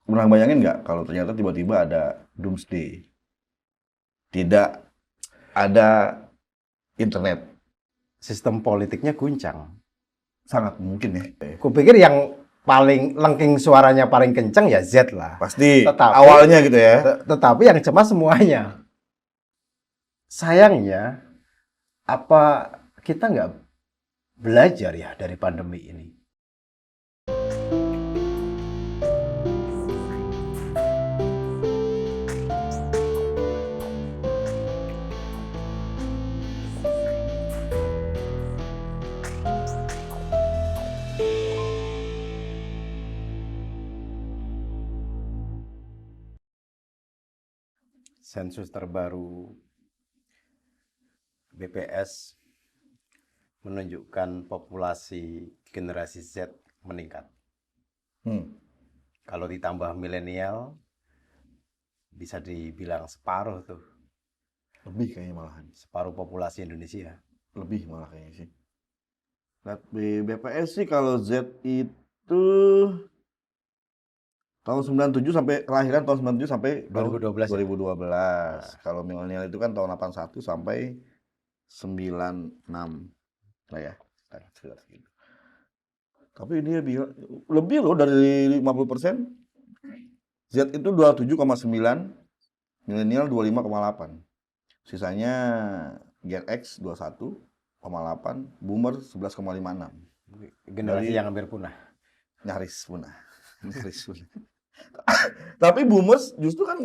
Pernah bayangin nggak kalau ternyata tiba-tiba ada doomsday, tidak ada internet? Sistem politiknya guncang. Sangat mungkin ya. Kupikir yang paling lengking suaranya paling kencang ya Z lah. Pasti Tetapi awalnya gitu ya. tetapi yang cemas semuanya. Sayangnya, apa kita nggak belajar ya dari pandemi ini? Sensus terbaru BPS menunjukkan populasi generasi Z meningkat. Kalau ditambah milenial, bisa dibilang separuh tuh, Lebih kayaknya malahan. separuh populasi Indonesia. Lebih malah kayaknya sih. Lihat BPS sih kalau Z itu tahun 97 sampai kelahiran tahun 97 sampai tahun 2012 ya? 2012. Kalau milenial itu kan tahun 81 sampai 96 lah ya. Sekitar segitu. Tapi dia bilang lebih loh dari 50%. Z itu 27,9, milenial 25,8. Sisanya Gen X 21,8, boomer 11,56. Generasi Dari yang hampir punah. nyaris punah. Nyaris punah. Tapi boomers justru kan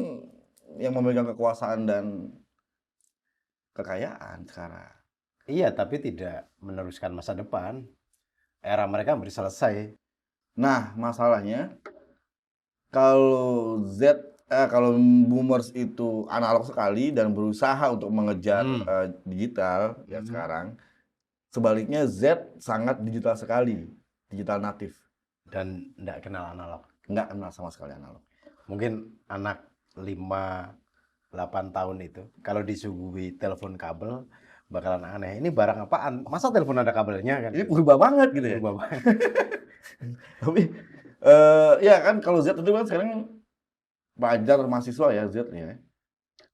yang memegang kekuasaan dan kekayaan sekarang. Iya, tapi tidak meneruskan masa depan. Era mereka hampir selesai. Nah, masalahnya kalau kalau boomers itu analog sekali dan berusaha untuk mengejar digital ya sekarang, sebaliknya Z sangat digital sekali, digital natif. Dan tidak kenal analog. Nggak kenal sama sekali analog. Mungkin anak 5-8 tahun itu, kalau disuguhi telepon kabel, bakalan aneh. Ini barang apaan? Masa telepon ada kabelnya kan? Ini berubah banget gitu ya. Berubah banget. Tapi ya kan kalau Z itu kan sekarang pelajar mahasiswa ya Z ya.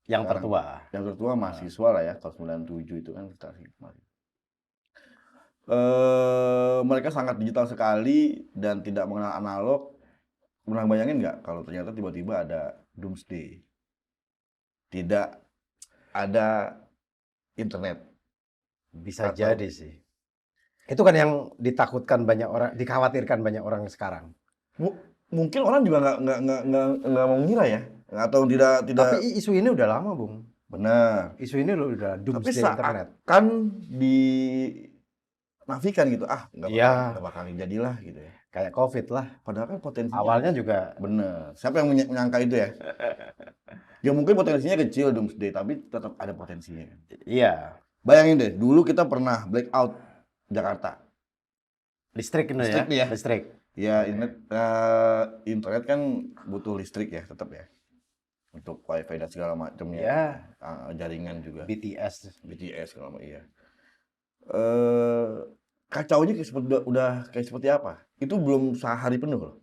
Yang Sekarang, tertua. yang tertua mahasiswa lah ya, tahun 97 itu kan kita mereka sangat digital sekali dan tidak mengenal analog. Pernah bayangin nggak kalau ternyata tiba-tiba ada doomsday, tidak ada internet? Bisa Atau jadi sih. Itu kan yang ditakutkan banyak orang, dikhawatirkan banyak orang sekarang. mungkin orang juga nggak mau mengira ya, atau tidak. Tapi isu ini udah lama, Bung. Benar. Isu ini loh udah Tapi doomsday internet. seakan dinafikan gitu, nggak Iya. bakal jadilah gitu ya. Kayak COVID lah. Padahal kan potensinya Awalnya juga bener. Siapa yang menyangka itu ya? Ya mungkin potensinya kecil doomsday, tapi tetap ada potensinya. iya. Bayangin deh, dulu kita pernah blackout Jakarta. Listrik ini Listrik ya. nih ya. Listrik. Ya, internet kan butuh listrik ya, tetap ya. Untuk wifi dan segala macamnya. Ya. Jaringan juga. BTS. BTS kalau mau iya. Kacaunya udah kayak seperti apa? Itu belum sehari penuh loh.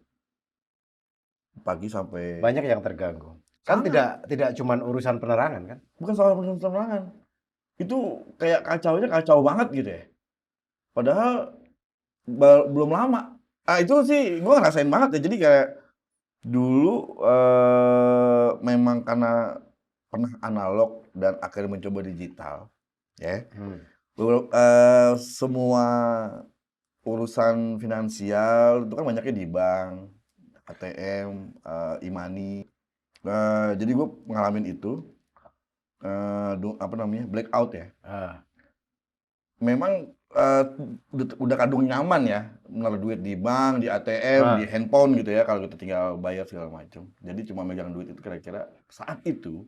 Pagi sampai Banyak yang terganggu. Kan tidak cuman urusan penerangan kan? bukan soal penerangan. Itu kayak kacau banget gitu ya. Padahal belum lama. Itu sih gue ngerasain banget ya. Jadi kayak dulu memang karena pernah analog dan akhirnya mencoba digital, ya. Semua urusan finansial itu kan banyaknya di bank, ATM, e-money. Jadi gue ngalamin itu, blackout ya. Memang udah kadung nyaman ya, menaruh duit di bank, di ATM, di handphone gitu ya, kalau kita tinggal bayar segala macam. Jadi cuma megang duit itu kira-kira saat itu,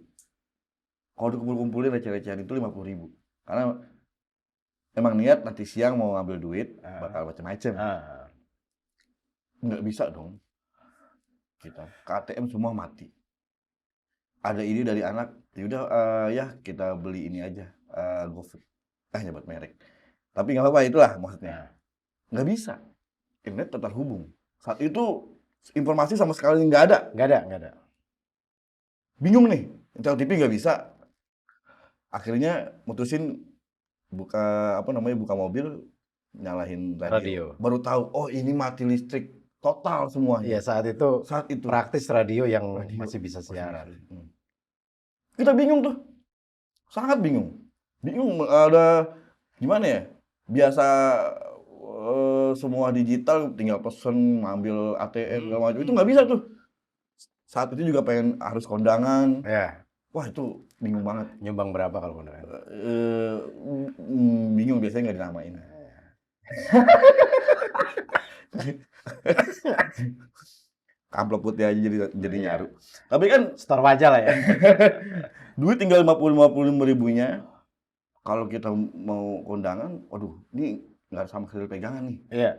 kalau dikumpul-kumpulin receh-recehan itu 50.000. Karena emang niat nanti siang mau ngambil duit, bakal macam-macam. Nggak bisa dong. Kita ke ATM semua mati. Ada ide dari anak, yaudah ya kita beli ini aja, GoFood. Nyebut merek. Tapi nggak apa-apa, itulah maksudnya. Nggak bisa. Internet tak terhubung. Saat itu informasi sama sekali nggak ada. Nggak ada. Bingung nih, Intel TV nggak bisa. Akhirnya mutusin buka mobil, nyalahin radio. Radio. Baru tahu, oh ini mati listrik total Iya, semuanya. saat itu Saat itu. praktis radio yang Radio masih bisa siaran. Kita bingung tuh, sangat bingung. Bingung ada gimana ya? Biasa semua digital, tinggal pesen, ngambil ATM segala macam. Itu nggak bisa tuh. Saat itu juga pengen harus kondangan. Ya, Wah itu bingung banget. nyumbang berapa kalau kondangan? Bingung, biasanya nggak dinamain. Amplop putih aja jadi nyaru. Tapi kan Store wajah lah ya. duit tinggal 50 ribunya. Kalau kita mau kondangan, waduh, ini nggak sama sekali pegangan nih. Iya.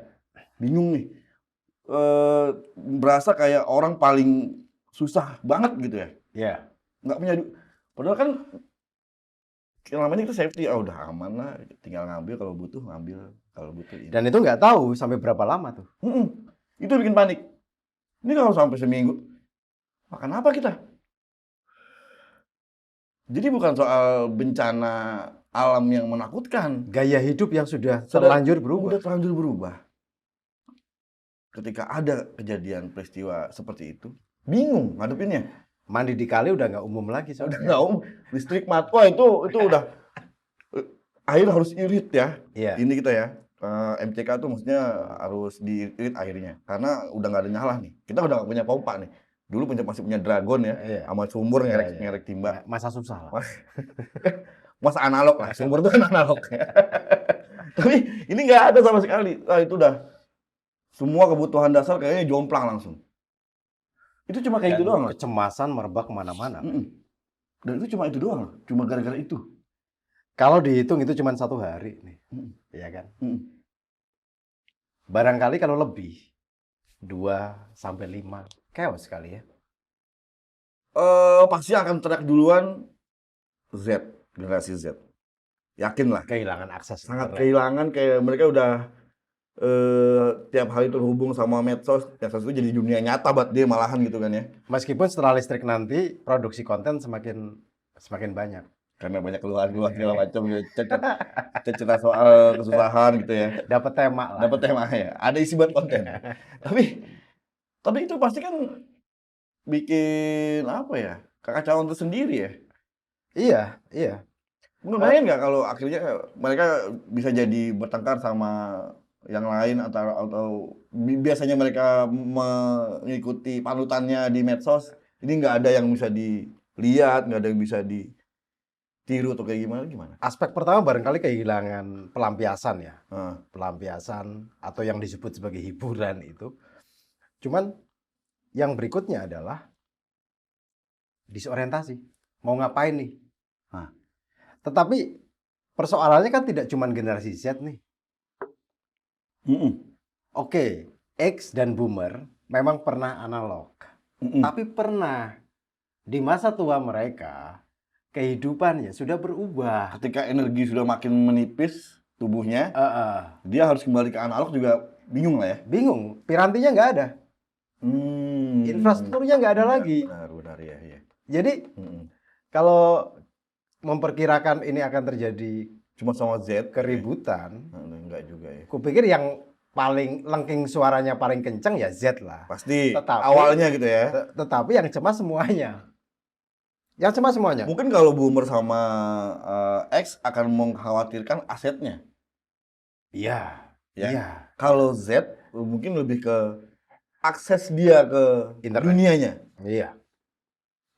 Bingung nih. Berasa kayak orang paling susah banget gitu ya. Iya. Nggak punya duit. Padahal kan namanya kita safety, udah aman lah. Tinggal ngambil kalau butuh ngambil, kalau butuh ini. Dan itu nggak tahu sampai berapa lama tuh. Itu bikin panik. Ini kalau sampai seminggu, makan apa kita? Jadi bukan soal bencana alam yang menakutkan. Gaya hidup yang sudah Sudah- terlanjur berubah. Udah terlanjur berubah. Ketika ada kejadian peristiwa seperti itu, bingung ngadepinnya. Mandi di kali udah nggak umum lagi. Udah soalnya. nggak listrik mati. Wah itu udah air harus irit ya. Iya. Ini kita ya. MCK tuh maksudnya harus diirit airnya karena udah nggak ada nyala nih. Kita udah nggak punya pompa nih. Dulu masih punya dragon ya, Iya. sama sumur Iya, iya. ngerek timba. Masa susah lah. Masa analog lah, sumber itu kan analog. Tapi ini nggak ada sama sekali. Itu udah semua kebutuhan dasar kayaknya jomplang langsung. Itu cuma kayak Dan itu doang loh. kecemasan merebak kemana-mana. Dan itu cuma itu doang loh. Cuma gara-gara itu. Kalau dihitung itu cuma 1 hari nih, ya kan? Barangkali kalau lebih 2 sampai 5, chaos sekali ya. Pasti akan teriak duluan Z, generasi Z. Yakin lah. Kehilangan akses. Sangat internet. kehilangan, kayak mereka udah tiap hari terhubung sama medsos itu jadi dunia nyata buat dia malahan gitu kan ya. Meskipun setelah listrik nanti produksi konten semakin banyak. Karena banyak keluhan-keluhan segala macam gitu. Cerita soal kesusahan gitu ya. Dapat tema lah. Dapat tema ya. Ada isi buat konten. tapi itu pasti kan bikin apa ya? Kekacauan tersendiri ya. Iya. Bayangin nggak kalau akhirnya mereka bisa jadi bertengkar sama yang lain atau biasanya mereka mengikuti panutannya di medsos, ini nggak ada yang bisa dilihat, nggak ada yang bisa ditiru atau kayak gimana? Aspek pertama barangkali kehilangan pelampiasan ya. Nah, Pelampiasan atau yang disebut sebagai hiburan itu. Cuman yang berikutnya adalah disorientasi. Mau ngapain nih? Nah. Tetapi persoalannya kan tidak cuma generasi Z nih. Oke, X dan Boomer memang pernah analog. Tapi pernah di masa tua mereka kehidupannya sudah berubah. Ketika energi sudah makin menipis tubuhnya, dia harus kembali ke analog juga bingung lah ya. Bingung, pirantinya nggak ada. Infrastrukturnya nggak ada lagi. Benar ya. Jadi kalau memperkirakan ini akan terjadi Cuma sama Z keributan, enggak juga ya. kupikir yang paling lengking suaranya paling kencang ya Z lah. Pasti Tetapi- awalnya gitu ya. Tetapi yang cemas semuanya. Yang cemas semuanya. Mungkin kalau Boomer sama X akan mengkhawatirkan asetnya. Iya. Ya. Iya. Kalau Z mungkin lebih ke akses dia ke Internet. dunianya. Iya.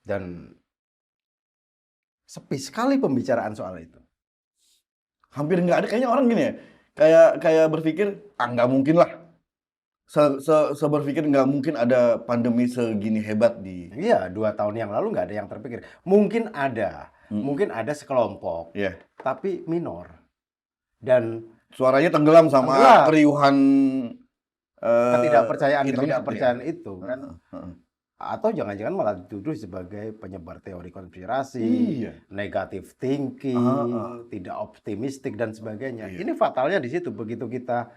Dan sepi sekali pembicaraan soal itu. Hampir nggak ada, kayaknya orang gini ya. Kayak berpikir, nggak mungkin lah. Berpikir nggak mungkin ada pandemi segini hebat di. Iya, 2 tahun yang lalu nggak ada yang terpikir. Mungkin ada sekelompok, Iya. tapi minor. Dan Suaranya tenggelam sama Tenggelam. keriuhan ketidakpercayaan internet, ketidakpercayaan ya. itu kan. Atau jangan-jangan malah dituduh sebagai penyebar teori konspirasi, Iya. negative thinking, tidak optimistik dan sebagainya. Iya. Ini fatalnya di situ. Begitu kita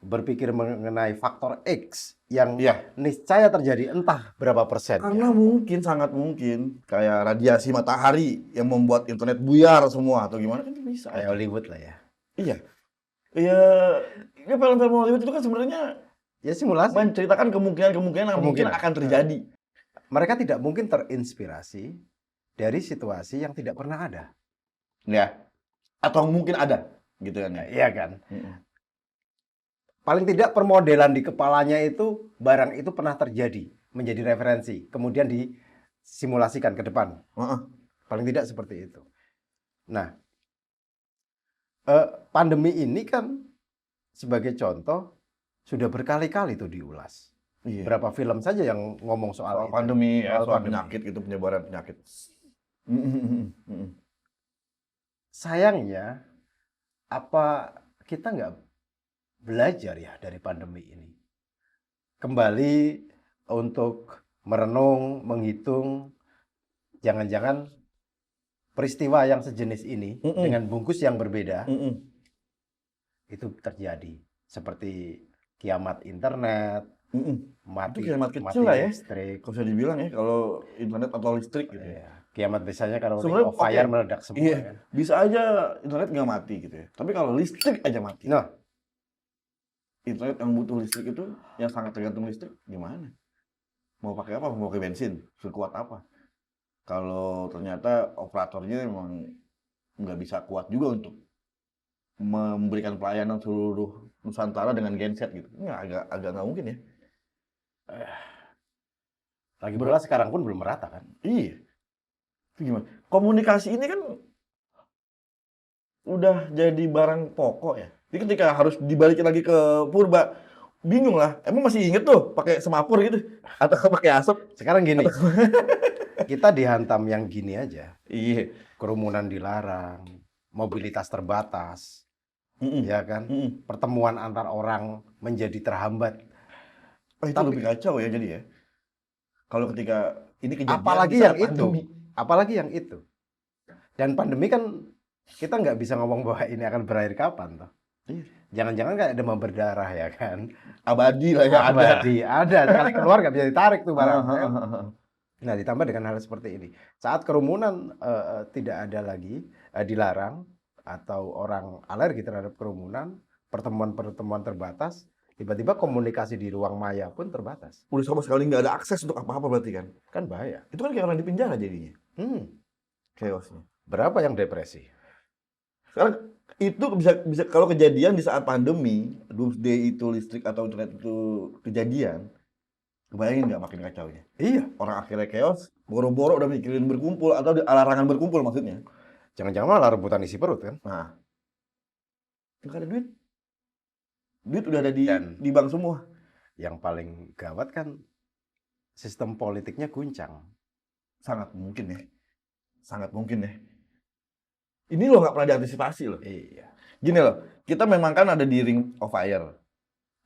berpikir mengenai faktor X yang Iya. niscaya terjadi entah berapa persen. Karena mungkin, sangat mungkin kayak radiasi matahari yang membuat internet buyar semua atau gimana kan bisa. Kayak Hollywood lah ya. Iya. Iya, ya film-film Hollywood itu kan sebenarnya Ya simulasi. menceritakan kemungkinan yang mungkin akan terjadi. Mereka tidak mungkin terinspirasi dari situasi yang tidak pernah ada. Ya. Atau mungkin ada, gitu kan ya. Iya kan? Paling tidak permodelan di kepalanya itu, barang itu pernah terjadi, menjadi referensi, kemudian disimulasikan ke depan. Paling tidak seperti itu. Nah, pandemi ini kan sebagai contoh sudah berkali-kali tuh diulas. Iya. Berapa film saja yang ngomong soal itu. Pandemi, soal pandemi. penyakit gitu, penyebaran penyakit. Sayangnya, apa kita nggak belajar ya dari pandemi ini? Kembali untuk merenung, menghitung, jangan-jangan peristiwa yang sejenis ini dengan bungkus yang berbeda itu terjadi. Seperti kiamat internet, mati kiamat kecil lah ya. listrik. Kalau bisa dibilang ya, kalau internet atau listrik gitu ya. Kiamat biasanya kalau ring Sebenarnya of fire meledak semua. Iya, kan? bisa aja internet nggak mati gitu ya. Tapi kalau listrik aja mati. Nah, internet yang butuh listrik itu, yang sangat tergantung listrik, gimana? Mau pakai apa? Mau pakai bensin? Sekuat apa? Kalau ternyata operatornya memang nggak bisa kuat juga untuk memberikan pelayanan seluruh Nusantara dengan genset gitu. Nggak, agak nggak mungkin ya. Lagi pula sekarang pun belum merata kan? Iya. Itu gimana? Komunikasi ini kan udah jadi barang pokok ya. Jadi ketika harus dibalikin lagi ke purba, bingung lah. Emang masih inget tuh pakai semapur gitu atau pakai asap? Sekarang gini, kita dihantam yang gini aja. Iya. Kerumunan dilarang, mobilitas terbatas, ya kan? Pertemuan antar orang menjadi terhambat. Itu lebih kacau ya jadi ya. Kalau ketika ini kejadian apalagi di saat yang pandemi. Apalagi yang itu. Dan pandemi kan kita nggak bisa ngomong bahwa ini akan berakhir kapan toh. Iya. Jangan-jangan kayak demam berdarah ya kan. Abadi lah ya. Abadi, ada. Sekali keluar nggak bisa ditarik tuh barang. Nah, ditambah dengan hal seperti ini. Saat kerumunan tidak ada lagi, dilarang, atau orang alergi terhadap kerumunan, pertemuan-pertemuan terbatas, tiba-tiba komunikasi di ruang maya pun terbatas. Udah sama sekali nggak ada akses untuk apa-apa berarti kan? Kan bahaya. Itu kan kayak orang di penjara jadinya. Chaosnya. Berapa yang depresi? Sekarang itu bisa kalau kejadian di saat pandemi, doomsday itu listrik atau internet itu kejadian, kebayangin nggak makin kacaunya? Iya. Orang akhirnya chaos, boro-boro udah mikirin berkumpul atau larangan berkumpul maksudnya. Jangan-jangan malah rebutan isi perut kan? Nah, nggak ada duit. Duit udah ada di bank semua. Yang paling gawat kan sistem politiknya guncang. Sangat mungkin ya. Sangat mungkin ya. Ini loh nggak pernah diantisipasi loh. Iya. Gini loh, kita memang kan ada di ring of fire.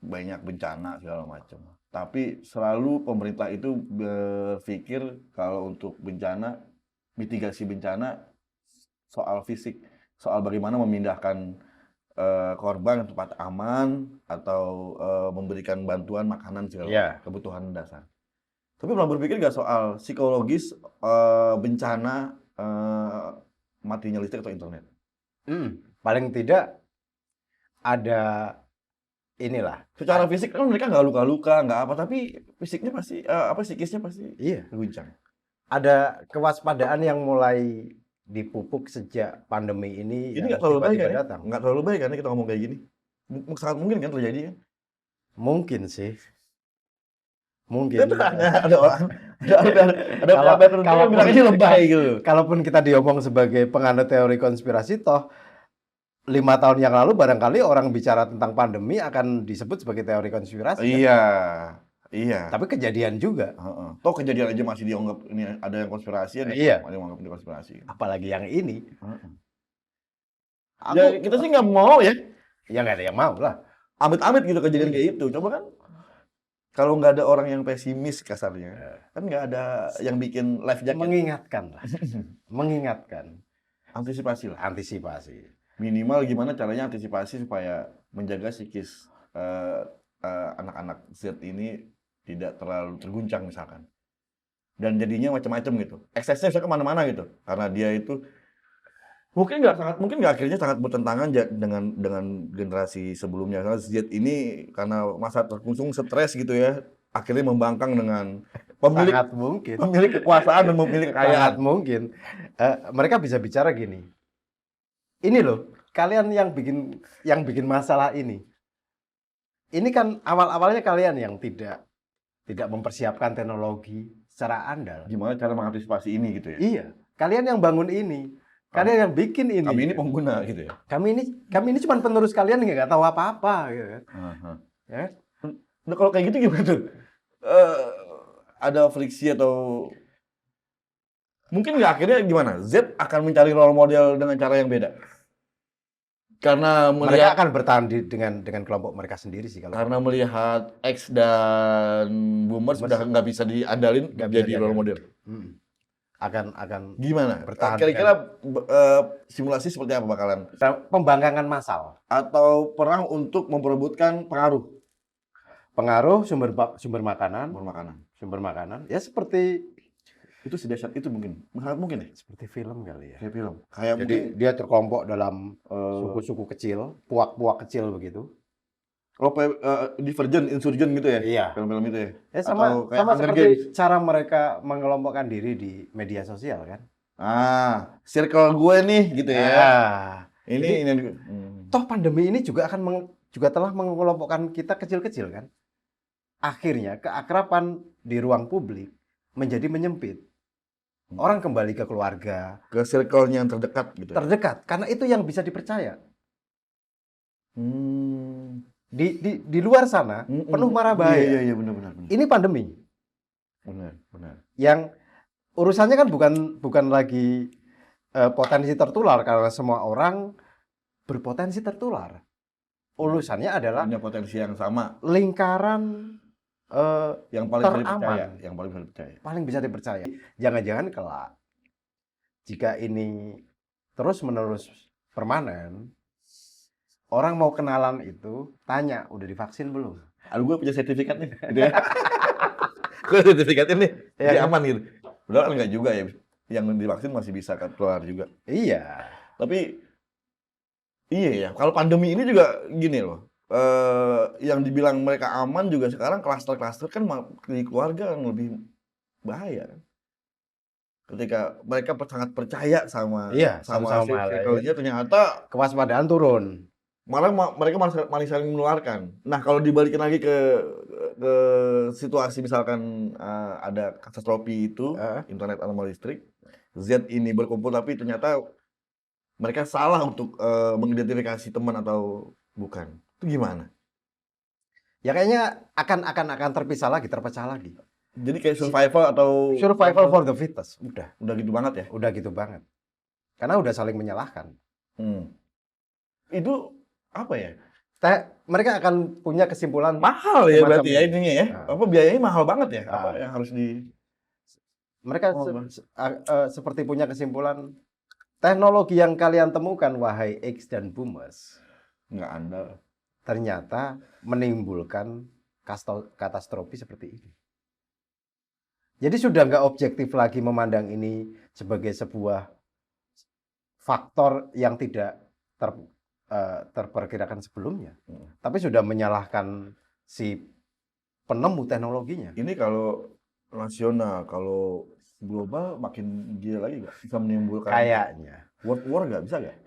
Banyak bencana segala macam. Tapi selalu pemerintah itu berpikir kalau untuk bencana, mitigasi bencana, soal fisik. Soal bagaimana memindahkan korban ke tempat aman atau memberikan bantuan makanan segala kebutuhan dasar. Tapi pernah berpikir nggak soal psikologis bencana matinya listrik atau internet? Paling tidak ada inilah. Secara fisik kan mereka nggak luka-luka, nggak apa, tapi fisiknya pasti psikisnya pasti guncang. Ada kewaspadaan yang mulai dipupuk sejak pandemi ini. Ini nggak terlalu baik kan? Nggak terlalu baik kan kita ngomong kayak gini. Sangat mungkin kan terjadi kan? Mungkin sih. Mungkin. Ada orang, kalau bilang ini lebay gitu. Kalaupun kita diomong sebagai penganut teori konspirasi, toh 5 tahun yang lalu barangkali orang bicara tentang pandemi akan disebut sebagai teori konspirasi. Iya. Iya. Tapi kejadian juga. Toh kejadian aja masih dianggap ini ada yang konspirasi, ada yang menganggap ini konspirasi. Apalagi yang ini. Ya kita sih nggak mau ya. Ya nggak ada yang mau lah. Amit-amit gitu kejadian kayak itu. Coba kan kalau nggak ada orang yang pesimis kasarnya, kan nggak ada yang bikin life jacket. Mengingatkan lah. Mengingatkan. Antisipasi lah. Antisipasi. Minimal gimana caranya antisipasi supaya menjaga psikis anak-anak Z ini tidak terlalu terguncang misalkan. Dan jadinya macam-macam gitu. Eksesnya bisa kemana-mana gitu. Karena dia itu mungkin nggak akhirnya sangat bertentangan dengan generasi sebelumnya. Karena Z ini karena masa terkungkung stres gitu ya, akhirnya membangkang dengan Sangat mungkin. pemilik kekuasaan dan pemilik Sangat kekayaan. mungkin. Mereka bisa bicara gini. Ini loh, kalian yang bikin masalah ini. Ini kan awal-awalnya kalian yang tidak mempersiapkan teknologi secara andal. Gimana cara mengantisipasi ini gitu ya? Iya, kalian yang bangun ini. Kalian yang bikin ini. Kami ini pengguna gitu ya. Kami ini cuma penerus kalian yang nggak tahu apa-apa gitu kan. Ya. Nah, kalau kayak gitu gimana tuh? Ada friksi atau mungkin nggak akhirnya gimana? Z akan mencari role model dengan cara yang beda. Karena Mereka melihat akan bertahan dengan kelompok mereka sendiri sih kalau. karena melihat X dan Boomers sudah nggak bisa diandalin Nggak bisa jadi role diandalin. model. Akan Gimana? bertahan Kira-kira simulasi seperti apa bakalan? pembangkangan massal. Atau perang untuk memperebutkan Pengaruh sumber makanan, sumber makanan. ya seperti Itu sedahsyat itu sangat mungkin ya? seperti film kali ya. Kayak film. Kayak Jadi mungkin dia terkelompok dalam eh, suku-suku kecil, puak-puak kecil begitu. kalau Divergent, Insurgent gitu ya? Iya. Film-film itu ya? Ya sama Atau kayak Hunger seperti Games. cara mereka mengelompokkan diri di media sosial kan. Circle gue nih gitu ya. Jadi, Ini. toh pandemi ini juga juga telah mengelompokkan kita kecil-kecil kan. Akhirnya keakraban di ruang publik menjadi menyempit. Orang kembali ke keluarga, Ke circle-nya yang terdekat gitu ya? terdekat, karena itu yang bisa dipercaya. Di luar sana penuh mara bahaya. Iya, benar. Ini pandemi. Benar. Yang urusannya kan bukan lagi potensi tertular karena semua orang berpotensi tertular. Urusannya adalah Punya potensi yang sama, lingkaran yang paling bisa teraman. dipercaya. Paling bisa dipercaya. Jangan-jangan kelak jika ini terus-menerus permanen, orang mau kenalan itu tanya, udah divaksin belum? Aduh, gue punya sertifikat nih, gitu ya. Gue sertifikatnya nih, Iya, jadi kan? aman gitu. Padahal kan nggak juga ya, yang divaksin masih bisa keluar juga. Iya. Tapi iya ya, kalau pandemi ini juga gini loh. Yang dibilang mereka aman juga sekarang klaster-klaster kan di keluarga yang lebih bahaya kan. Ketika mereka sangat percaya sama Iya, sama-sama circle-nya, ternyata kewaspadaan turun. malah mereka malah saling menularkan. Nah, kalau dibalikin lagi ke situasi misalkan ada katastrofi itu, internet atau listrik, Z ini berkumpul tapi ternyata mereka salah untuk mengidentifikasi teman atau bukan. Itu gimana? Ya kayaknya akan terpecah lagi. Jadi kayak survival atau Survival for the fittest. udah gitu banget ya? Udah gitu banget. Karena udah saling menyalahkan. Itu apa ya? Mereka akan punya kesimpulan Mahal ya semacam berarti ya ini. ininya ya? Apa biayanya mahal banget ya? Nah. Apa yang harus di Mereka seperti punya kesimpulan teknologi yang kalian temukan wahai X dan Boomers nggak andal? ternyata menimbulkan katastrofi seperti ini. Jadi sudah nggak objektif lagi memandang ini sebagai sebuah faktor yang tidak terperkirakan sebelumnya, tapi sudah menyalahkan si penemu teknologinya. Ini kalau nasional, kalau global makin gila lagi nggak? Bisa menimbulkan Kayaknya. world war nggak? Bisa nggak?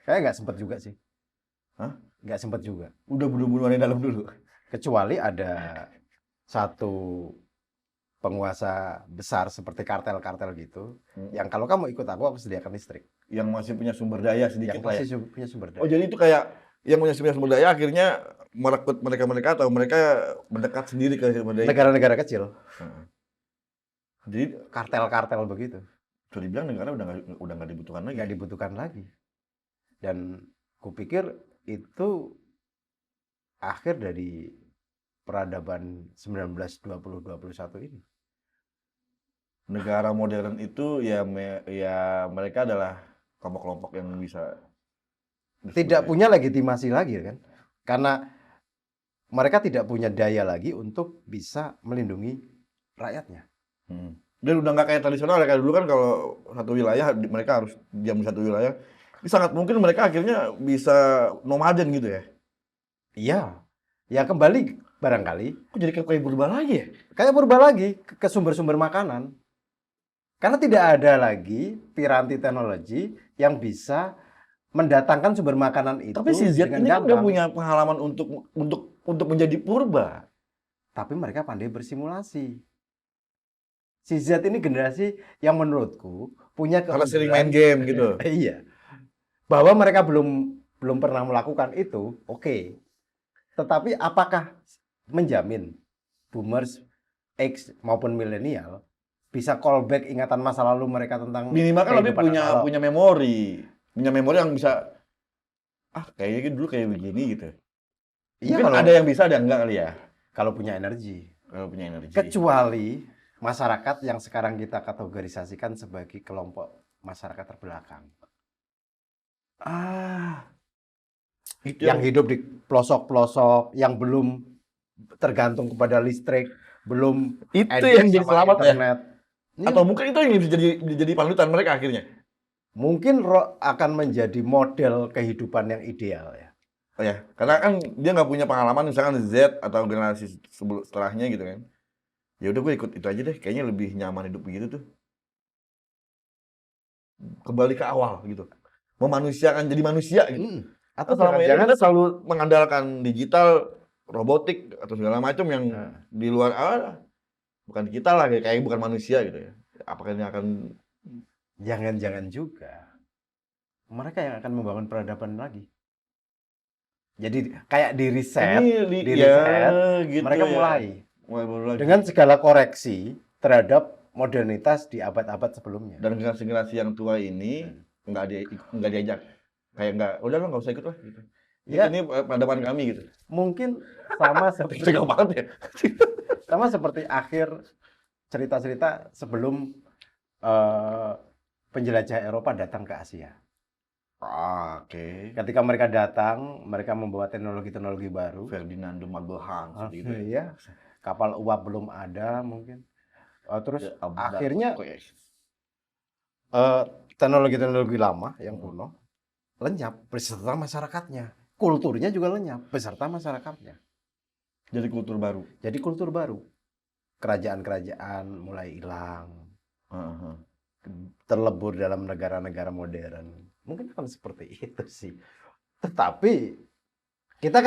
Kayak nggak sempat juga sih. Hah? Nggak sempat juga. Udah bunuh-bunuhan di dalam dulu. Kecuali ada satu penguasa besar seperti kartel-kartel gitu, yang kalau kamu ikut aku sediakan listrik. Yang masih punya sumber daya sedikit Yang lah ya. masih punya sumber daya. Oh, jadi itu kayak yang punya sumber daya akhirnya merekrut mereka atau mereka mendekat sendiri ke sumber daya. Negara-negara kecil. Jadi Kartel-kartel begitu. bisa dibilang negara udah nggak dibutuhkan lagi. Nggak dibutuhkan lagi. Dan kupikir itu akhir dari peradaban 1920-21 ini. Negara modern itu ya mereka adalah kelompok-kelompok yang bisa Tidak punya legitimasi lagi kan. Karena mereka tidak punya daya lagi untuk bisa melindungi rakyatnya. Dan udah nggak kayak tradisional ya, kayak dulu kan kalau satu wilayah mereka harus diam di satu wilayah. Ini sangat mungkin mereka akhirnya bisa nomaden gitu ya. Iya, ya kembali barangkali Kok jadi kayak berubah lagi ya? kayak berubah lagi ke sumber-sumber makanan. Karena tidak ada lagi piranti teknologi yang bisa mendatangkan sumber makanan itu Tapi si Z dengan ini kan nggak gampang. punya pengalaman untuk menjadi purba. Tapi mereka pandai bersimulasi. Si Z ini generasi yang menurutku punya Karena sering keunggulan. main game gitu. Iya. Bahwa mereka belum pernah melakukan itu, oke. Tetapi apakah menjamin boomers X maupun milenial bisa callback ingatan masa lalu mereka tentang Minimal kan lebih kehidupan analog? punya memori. Punya memori yang bisa, kayaknya dulu kayak begini gitu. Iya, Mungkin kalau ada yang bisa, ada yang enggak kali ya. kalau punya energi. Kalau punya energi. Kecuali masyarakat yang sekarang kita kategorisasikan sebagai kelompok masyarakat terbelakang. Itu Yang hidup di pelosok-pelosok, yang belum tergantung kepada listrik, belum itu edit yang jadi sama selamat ya. internet. Ini Atau mungkin itu yang bisa jadi panutan mereka akhirnya. mungkin akan menjadi model kehidupan yang ideal ya. Oh ya, karena kan dia nggak punya pengalaman misalkan Z atau generasi setelahnya gitu kan. Ya udah gue ikut itu aja deh, kayaknya lebih nyaman hidup begitu tuh. Kembali ke awal gitu. Memanusiakan jadi manusia gitu. Atau Selama ini jangan-jangan kita selalu mengandalkan digital, robotik atau segala macam yang di luar bukan kita lah, kayak bukan manusia gitu ya. Apakah ini akan jangan-jangan juga mereka yang akan membangun peradaban lagi. Jadi kayak di riset, gitu mereka ya. mulai Lagi. dengan segala koreksi terhadap modernitas di abad-abad sebelumnya. Dan generasi yang tua ini nggak diajak, kayak udah lo nggak usah ikut lah gitu. Ya, ini peradaban kami gitu. mungkin sama seperti Tegang banget ya. sama seperti akhir cerita-cerita sebelum penjelajah Eropa datang ke Asia. Oke. Ketika mereka datang, mereka membawa teknologi-teknologi baru. Ferdinand de Magellan gitu. Iya. Kapal uap belum ada mungkin. Terus Ya, akhirnya teknologi-teknologi lama yang kuno lenyap beserta masyarakatnya. Kulturnya juga lenyap beserta masyarakatnya. Jadi kultur baru. Jadi kultur baru. Kerajaan-kerajaan mulai hilang. Terlebur dalam negara-negara modern. Mungkin akan seperti itu sih. Tetapi kita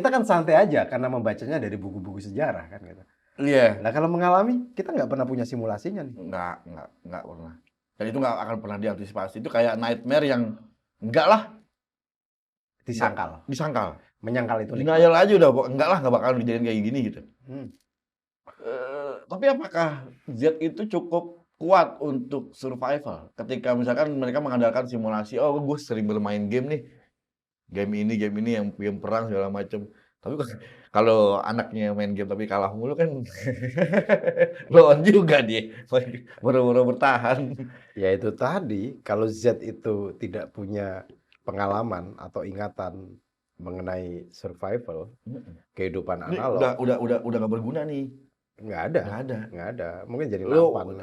kan santai aja karena membacanya dari buku-buku sejarah kan gitu. Iya. Nah kalau mengalami kita nggak pernah punya simulasinya nih. Nggak pernah. Dan itu nggak akan pernah diantisipasi. Itu kayak nightmare yang enggak lah. Disangkal. Menyangkal itu. Denial aja udah enggak lah, nggak bakal dijadiin kayak gini gitu. Tapi apakah Z itu cukup kuat untuk survival ketika misalkan mereka mengandalkan simulasi, gue sering bermain game nih, game ini yang perang segala macam. Tapi kalau anaknya main game tapi kalah mulu kan lawan juga dia, boro-boro bertahan. Ya itu tadi, kalau Z itu tidak punya pengalaman atau ingatan mengenai survival, kehidupan Ini analog, udah nggak berguna nih. nggak ada. Mungkin jadi Lo nampan.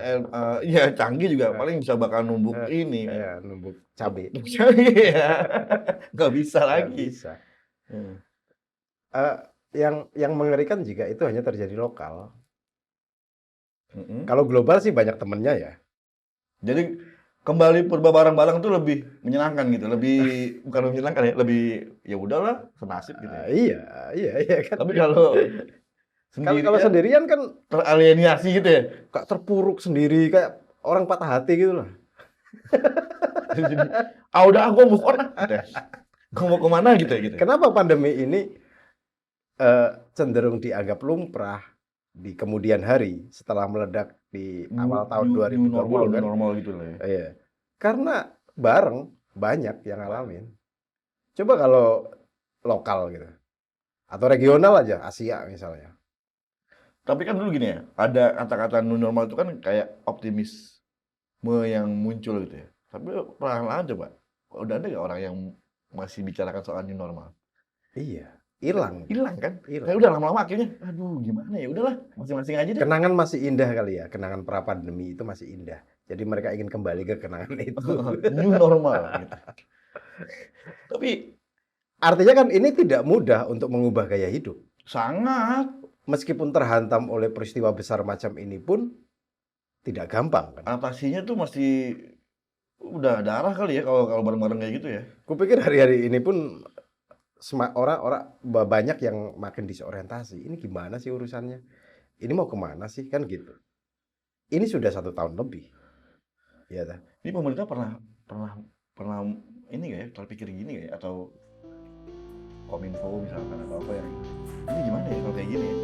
ya canggih juga paling bisa bakal numbuk ini kan. Ya, numbuk cabai. Iya. Nggak bisa lagi. Bisa. Yang mengerikan jika itu hanya terjadi lokal. Kalau global sih banyak temennya ya. Jadi kembali purba barang-barang itu lebih menyenangkan gitu, bukan menyenangkan ya, lebih ya udahlah senasib gitu. Iya kan. Tapi kalau sendirian kan teralienasi gitu ya, kayak terpuruk sendiri, kayak orang patah hati gitu lah. udah aku move on lah. Gue mau kemana gitu ya gitu. Kenapa pandemi ini cenderung dianggap lumrah di kemudian hari setelah meledak di awal tahun 2020 kan? Normal gitu lah ya. Iya. Karena bareng banyak yang ngalamin. Coba kalau lokal gitu. Atau regional aja, Asia misalnya. Tapi kan dulu gini ya, ada kata-kata new normal itu kan kayak optimisme yang muncul gitu ya. Tapi perlahan-lahan coba, udah ada nggak orang yang masih bicarakan soal new normal? Iya. hilang. hilang kan? Hilang. Kayak udah lama-lama akhirnya, aduh gimana ya, udahlah masing-masing aja deh. Kenangan masih indah kali ya, kenangan pra-pandemi itu masih indah. Jadi mereka ingin kembali ke kenangan itu. New normal gitu. Tapi Artinya kan ini tidak mudah untuk mengubah gaya hidup. sangat Meskipun terhantam oleh peristiwa besar macam ini pun tidak gampang kan. adaptasinya tuh masih udah darah kali ya kalau bareng-bareng kayak gitu ya. Kupikir hari-hari ini pun orang-orang banyak yang makin disorientasi. Ini gimana sih urusannya? Ini mau kemana sih kan gitu. Ini sudah 1 tahun lebih. Ya, Ini pemerintah pernah ini nggak ya, terpikir gini nggak ya, atau Kominfo misalkan atau apa yang ini gimana ya kalau kayak gini ya?